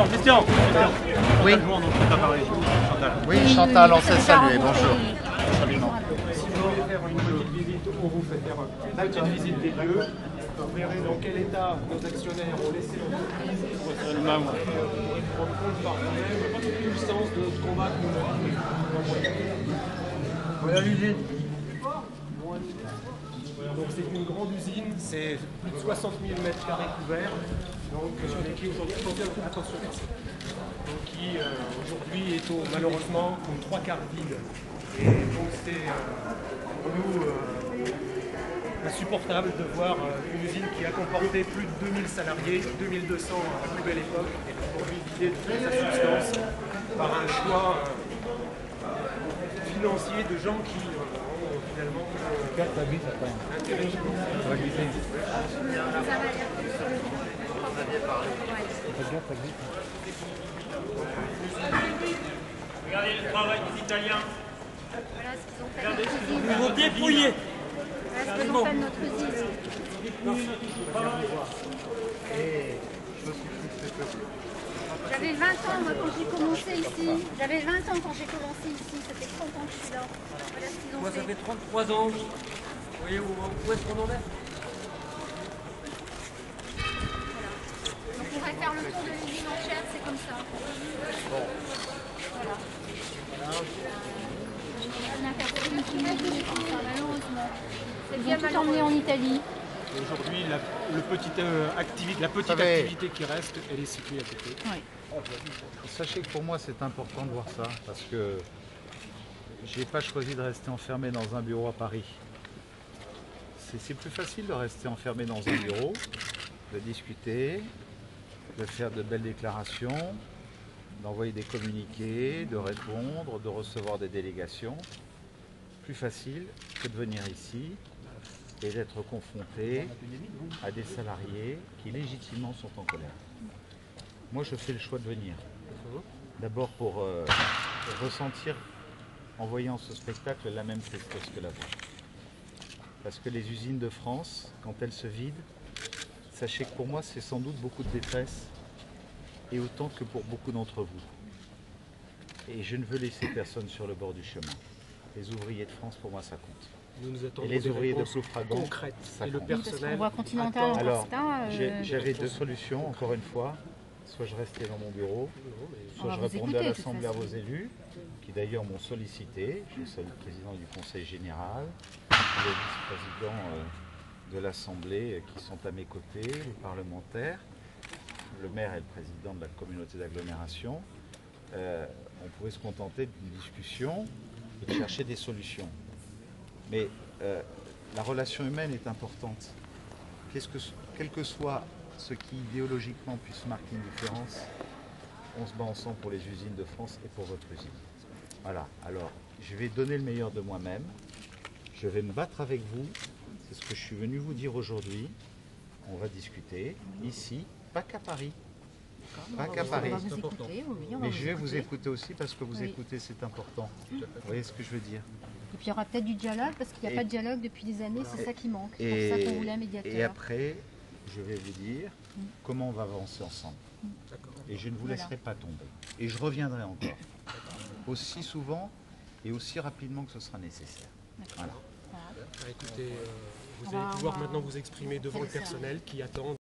Christian. Oui. Oui, Chantal, on s'est salué, bonjour. Absolument. Si vous voulez faire une petite visite, on vous fait faire une petite visite des lieux. Vous verrez dans quel état nos actionnaire ont laissé l'entreprise et vous pourrez rendre compte par vous-même du sens de notre combat que nous avons. Voilà l'usine. Donc c'est une grande usine, c'est plus de 60 000 mètres carrés couverts, donc qui aujourd'hui attention, donc qui aujourd'hui est malheureusement aux 3/4 vide. Et donc c'est pour nous insupportable de voir une usine qui a comporté plus de 2000 salariés, 2200 à la plus belle époque, et aujourd'hui vidée de toute sa substance par un choix financier de gens qui finalement intérêt Regardez le travail des Italiens. Voilà ce qu'ils ont fait. Regardez ce qu'ils ont fait. Ils vont dépouiller. Voilà ce qu'ils ont fait de notre usine. J'avais 20 ans moi quand j'ai commencé ici. J'avais 20 ans quand j'ai commencé ici. Ça fait 30 ans que je suis là. Voilà ce qu'ils ont Moi, fait. ça fait 33 ans. Vous voyez où est-ce qu'on en est? On pourrait faire le tour de l'usine entière, c'est comme ça. Voilà. On a fait une petite comme ça, malheureusement. C'est bien tout emmené en Italie. Aujourd'hui, la petite activité qui reste, elle est située à côté. Oui. Sachez que pour moi c'est important de voir ça, parce que j'ai pas choisi de rester enfermé dans un bureau à Paris. C'est plus facile de rester enfermé dans un bureau, de discuter, de faire de belles déclarations, d'envoyer des communiqués, de répondre, de recevoir des délégations. Plus facile que de venir ici et d'être confronté à des salariés qui légitimement sont en colère. Moi je fais le choix de venir. D'abord pour ressentir en voyant ce spectacle la même tristesse que la vôtre. Parce que les usines de France, quand elles se vident, sachez que pour moi c'est sans doute beaucoup de détresse, et autant que pour beaucoup d'entre vous. Et je ne veux laisser personne sur le bord du chemin. Les ouvriers de France, pour moi, ça compte. Nous attendons Et les des ouvriers de réponses Ploufragan, concrètes. ça Et le compte. personnel On voit Continental attend. en Alors, Costa. j'avais deux solutions, encore une fois. Soit je restais dans mon bureau, On soit va je vous répondais à écouter, de toute l'Assemblée, à façon. vos élus, qui d'ailleurs m'ont sollicité. Je salue le président du Conseil général, les vice-présidents de l'Assemblée qui sont à mes côtés, les parlementaires, le maire et le président de la communauté d'agglomération. On pouvait se contenter d'une discussion et de chercher des solutions. Mais la relation humaine est importante. Quel que soit ce qui idéologiquement puisse marquer une différence, on se bat ensemble pour les usines de France et pour votre usine. Voilà, alors je vais donner le meilleur de moi-même, je vais me battre avec vous, c'est ce que je suis venu vous dire aujourd'hui. On va discuter ici, pas qu'à Paris. Pas qu'à Paris. On va vous écouter, oui, on va Mais je vais vous écouter. écouter aussi parce que vous Oui. écoutez, c'est important. Vous voyez ce que je veux dire? Et puis il y aura peut-être du dialogue, parce qu'il n'y a pas de dialogue depuis des années, c'est ça qui manque. C'est pour ça qu'on voulait un médiateur. Et après, je vais vous dire comment on va avancer ensemble. Et je ne vous Voilà. laisserai pas tomber. Et je reviendrai encore. Aussi souvent et aussi rapidement que ce sera nécessaire. Voilà. Voilà. Écoutez, vous On va- allez pouvoir on va- maintenant vous exprimer devant le faire ça. personnel qui attend.